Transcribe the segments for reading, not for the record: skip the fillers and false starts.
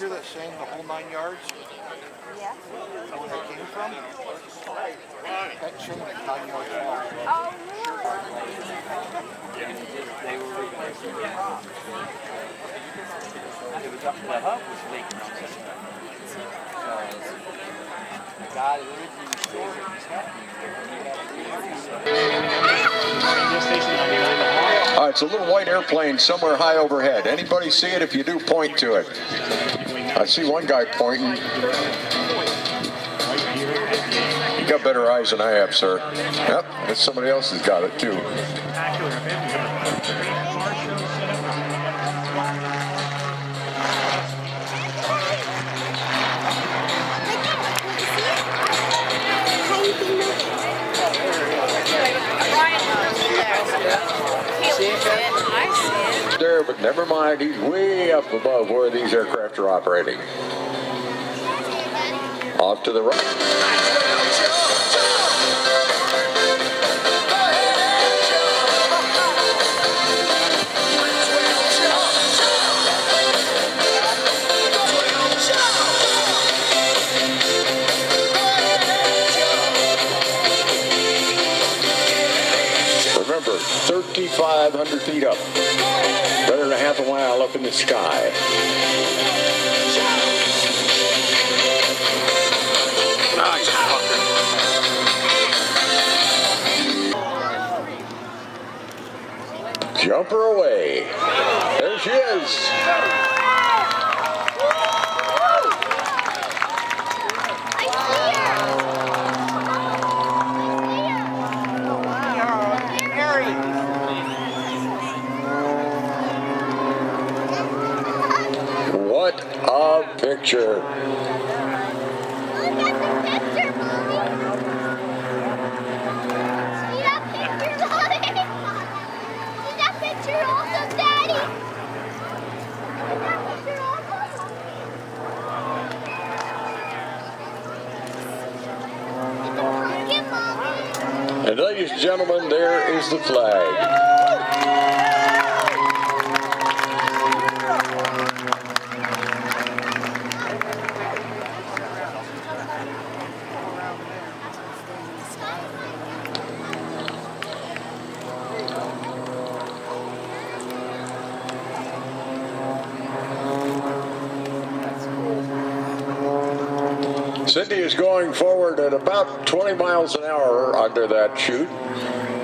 hear that saying, the whole 9 yards? Yeah. Is that where that came from? That chain is 9 yards long. Oh, really? They were replacing the hub. The hub was leaking on this thing. The guy that originally restored it was helping me. It's a little white airplane somewhere high overhead. Anybody see it? If you do, point to it. I see one guy pointing. You got better eyes than I have, sir. Yep, and somebody else has got it too. There, but never mind, he's way up above where these aircraft are operating. Off to the right. Remember, 3,500 feet up. Better than a half a mile up in the sky. Nice fucker. Jumper away. There she is. What a picture. And ladies and gentlemen, there is the flag. Cindy is going forward at about 20 miles an hour under that chute.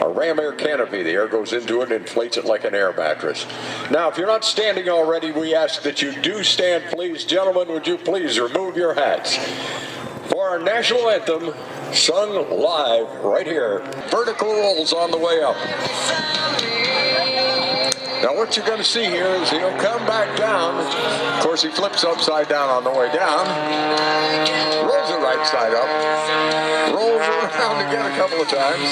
A ram air canopy. The air goes into it and inflates it like an air mattress. Now, if you're not standing already, we ask that you do stand, please. Gentlemen, would you please remove your hats for our national anthem, sung live right here. Vertical rolls on the way up. Now what you're going to see here is he'll come back down. Of course, he flips upside down on the way down. Rolls it right side up. Rolls around again a couple of times.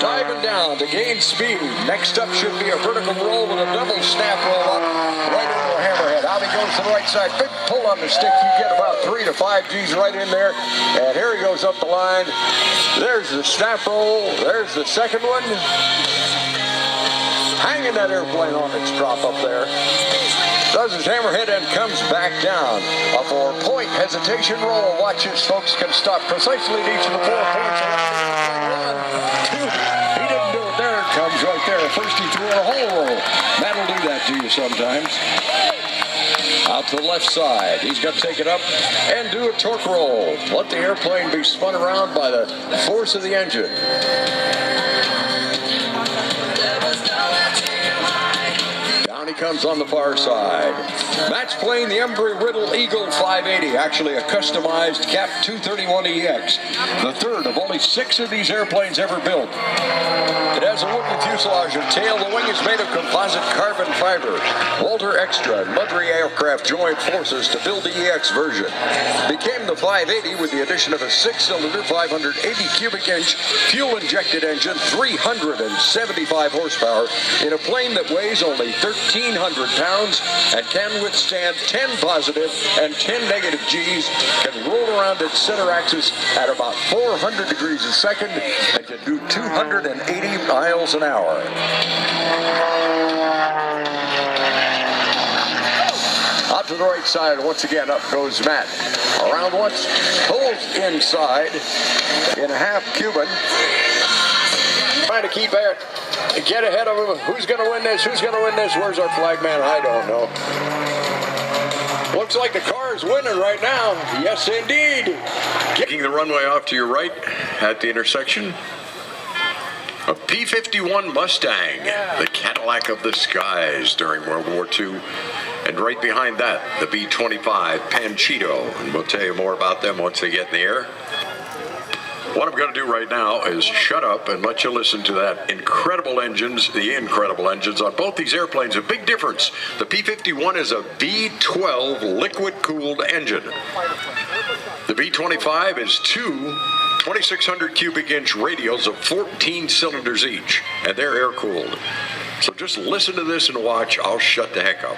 Diving down to gain speed. Next up should be a vertical roll with a double snap roll up right into a hammerhead. Out he goes to the right side. Big pull on the stick. You get about 3 to 5 G's right in there. And here he goes up the line. There's the snap roll. There's the second one. Hanging that airplane on its drop up there. Does his hammerhead and comes back down. A 4-point hesitation roll. Watch this, folks. Can stop precisely at each of the 4 points. 1, 2. He didn't do it there. It comes right there. First he threw a whole roll. That'll do that to you sometimes. Out to the left side. He's got to take it up and do a torque roll. Let the airplane be spun around by the force of the engine. Down he comes on the far side. Match plane, the Embry-Riddle Eagle 580, actually a customized Cap 231EX, the third of only 6 of these airplanes ever built. It has a wooden fuselage and tail. The wing is made of composite carbon fiber. Walter Extra and Mudry Aircraft joined forces to build the EX version. Became the 580 with the addition of a 6-cylinder, 580 cubic inch fuel-injected engine, 375 horsepower, in a plane that weighs only 1,300 pounds and can withstand 10 positive and 10 negative G's, can roll around its center axis at about 400 degrees a second, and can do 280 miles an hour. Out to the right side. Once again, up goes Matt. Around once, pulls inside in a half Cuban. Trying to keep it, get ahead of him. Who's going to win this? Who's going to win this? Where's our flag man? I don't know. Looks like the car is winning right now. Yes, indeed. Taking the runway off to your right at the intersection. A P-51 Mustang, the Cadillac of the skies during World War II. And right behind that, the B-25 Panchito. And we'll tell you more about them once they get in the air. What I'm going to do right now is shut up and let you listen to that incredible engines, the incredible engines on both these airplanes. A big difference. The P-51 is a V12 liquid-cooled engine. The B-25 is two 2,600 cubic inch radials of 14 cylinders each, and they're air-cooled. So just listen to this and watch. I'll shut the heck up.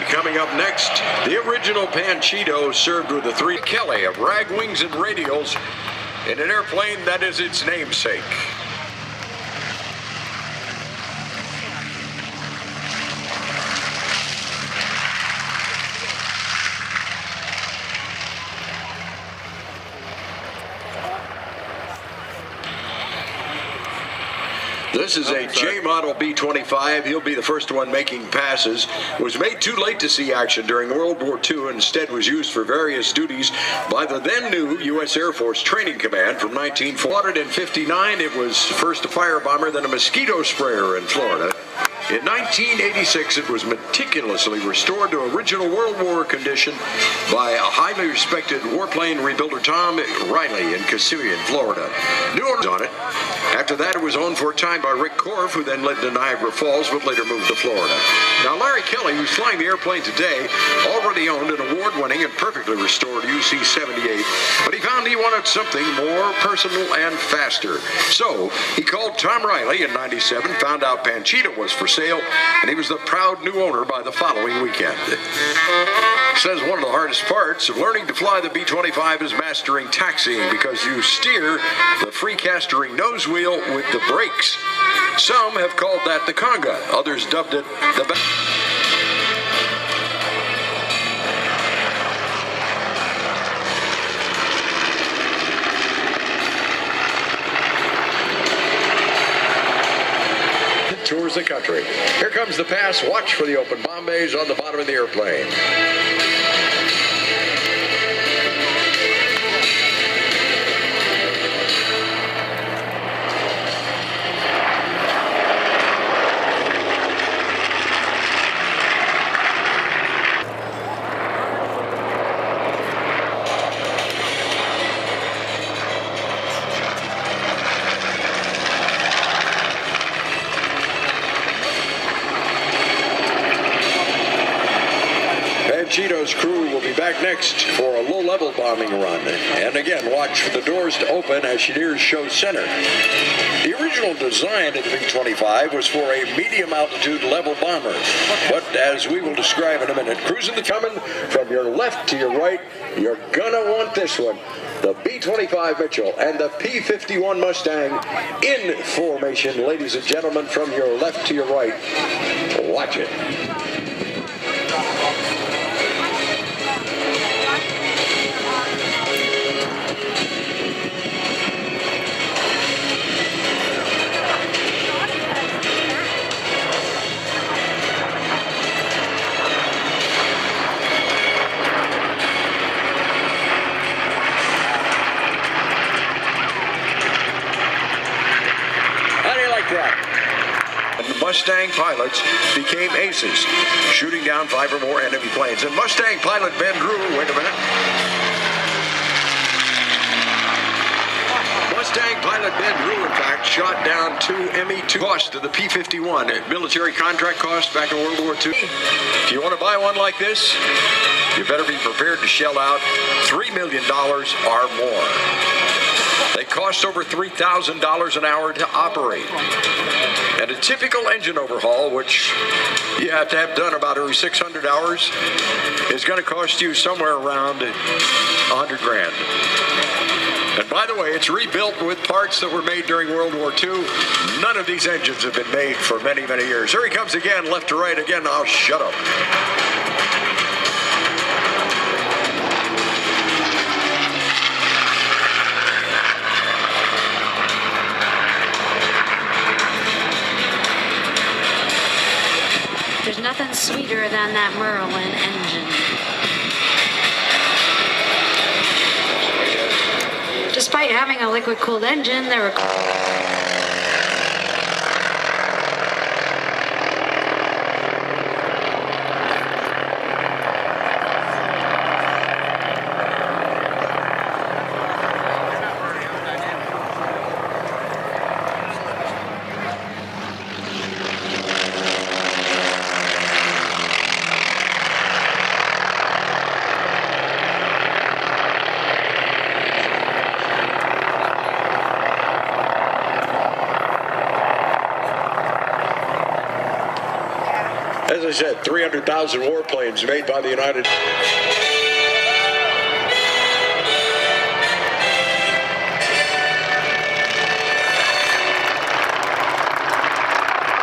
Coming up next, the original Panchito served with a 3 Kelly of rag wings and radials in an airplane that is its namesake. This is a J-model B-25. He'll be the first one making passes. Was made too late to see action during World War II and instead was used for various duties by the then new U.S. Air Force Training Command from 1959. It was first a fire bomber, then a mosquito sprayer in Florida. In 1986, it was meticulously restored to original World War condition by a highly respected warplane rebuilder Tom Riley in Kissimmee, Florida. New owners on it. After that, it was owned for a time by Rick Korf, who then lived in Niagara Falls, but later moved to Florida. Now, Larry Kelly, who's flying the airplane today, already owned an award-winning and perfectly restored UC-78, but he found he wanted something more personal and faster. So, he called Tom Riley in '97, found out Panchito was for sale, and he was the proud new owner by the following weekend. Says one of the hardest parts of learning to fly the B-25 is mastering taxiing, because you steer the free-castering nose wheel with the brakes. Some have called that the conga. Others dubbed it the tours the country. Here comes the pass. Watch for the open bomb bays on the bottom of the airplane. Panchito's crew will be back next for a low-level bombing run. And again, watch for the doors to open as she nears show center. The original design of the B-25 was for a medium-altitude level bomber. But as we will describe in a minute, cruising the coming from your left to your right, you're gonna want this one. The B-25 Mitchell and the P-51 Mustang in formation, ladies and gentlemen, from your left to your right. Watch it. And the Mustang pilots became aces, shooting down 5 or more enemy planes. And Mustang pilot Ben Drew, wait a minute. Mustang pilot Ben Drew, in fact, shot down 2 Me-2 cost to the P-51. Military contract cost back in World War II. If you want to buy one like this, you better be prepared to shell out $3 million or more. They cost over $3,000 an hour to operate. And a typical engine overhaul, which you have to have done about every 600 hours, is going to cost you somewhere around $100 grand. And by the way, it's rebuilt with parts that were made during World War II. None of these engines have been made for many, many years. Here he comes again, left to right again. I'll shut up. There's nothing sweeter than that Merlin engine. Despite having a liquid-cooled engine, there were... As I said, 300,000 warplanes made by the United States.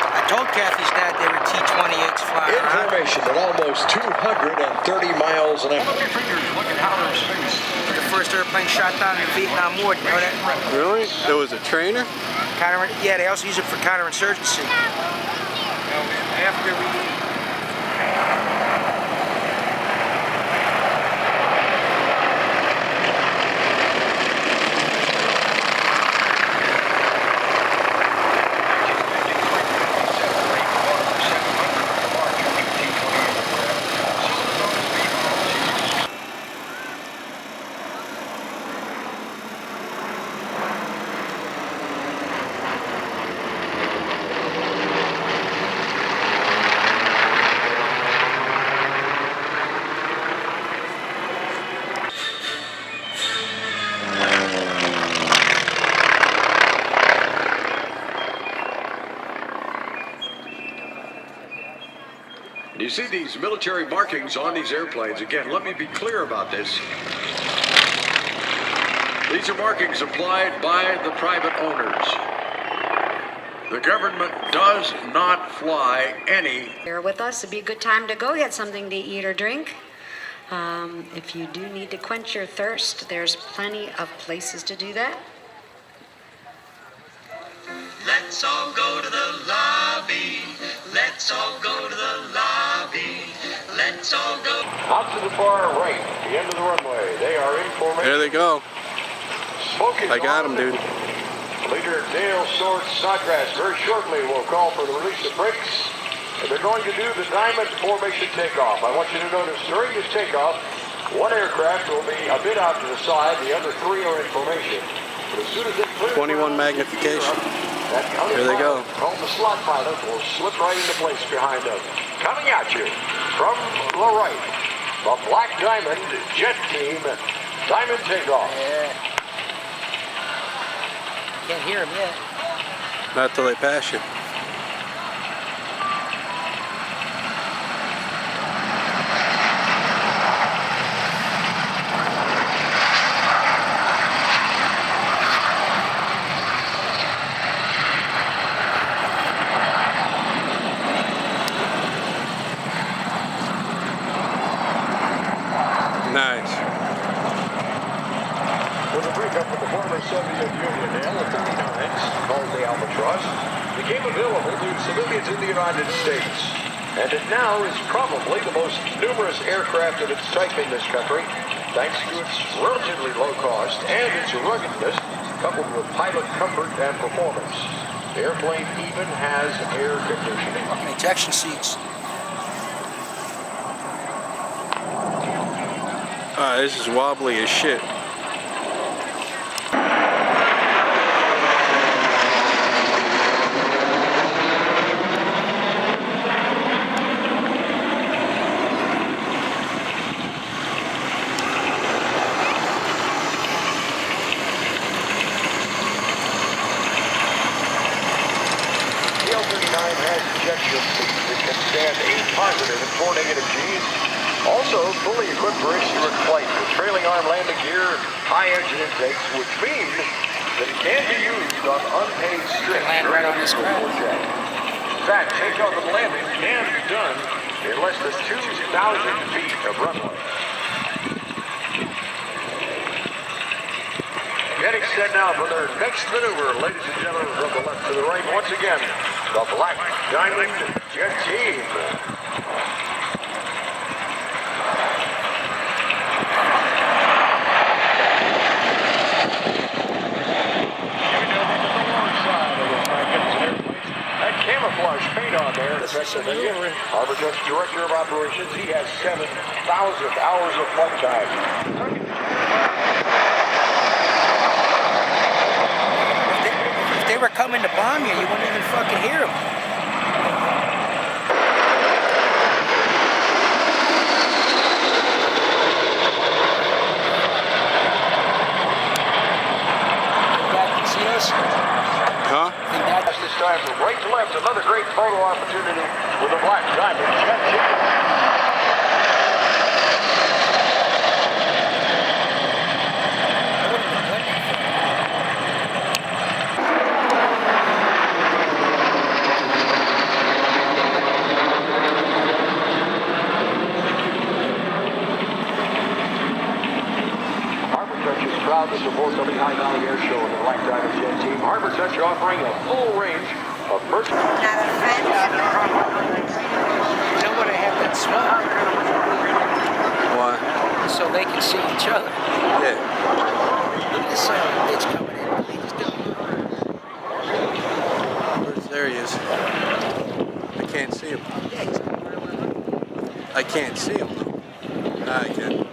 I told Kathy's dad they were T-28s flying around. Information at almost 230 miles an hour. Look at outer space. The first airplane shot down in the Vietnam War. You know that? Really? It was a trainer? Yeah, they also use it for counterinsurgency. After we... You see these military markings on these airplanes. Again, let me be clear about this. These are markings applied by the private owners. The government does not fly any. Here with us, it'd be a good time to go get something to eat or drink. If you do need to quench your thirst, there's plenty of places to do that. Let's all go to the lobby. Let's all go to the lobby. Let's all go. Out to the far right, the end of the runway. They are in formation. There they go. Smoke is I got on. them, dude. Leader Dale Sword Snodgrass very shortly will call for the release of brakes. And they're going to do the diamond formation takeoff. I want you to notice during this takeoff, one aircraft will be a bit out to the side, the other three are in formation. But as soon as they clear 21 magnification. Here they go. Called the slot pilot will slip right into place behind them. Coming at you from the right, the Black Diamond Jet Team Diamond Takeoff. Yeah. Can't hear him yet. Not till they pass you. Nice. With a breakup with the former Soviet Union, the L-39s, called the Albatross, became available to civilians in the United States. And it now is probably the most numerous aircraft of its type in this country, thanks to its relatively low cost and its ruggedness, coupled with pilot comfort and performance. The airplane even has air conditioning. Ejection seats. This is wobbly as shit. 4 negative Gs. Also fully equipped for asymmetric flight with trailing arm landing gear and high engine intakes, which means that it can be used on unpaved strips. Land right on this ground. In fact, takeoff and landing can be done in less than 2,000 feet of runway. Getting set now for their next maneuver, ladies and gentlemen, from the left to the right. Once again, the Black Diamond Jet Team. That camouflage paint on there, Arbortech's Director of Operations, he has 7,000 hours of flight time. If they were coming to bomb you, you wouldn't even fucking hear them. Dad can see us? Huh? Think Dad This time from right to left, another great photo opportunity with the Black Diamond Jet Team. Arbortech is proud to support the Lehigh Valley Airshow and the Black Diamond Jet Team. Arbortech offering a full range of merchandise. Not a friend. You know what? I have that smoke Why? so they can see each other. Yeah. This son of a bitch coming in. Please don't. There he is. I can't see him. I can't see him. Nah, I can.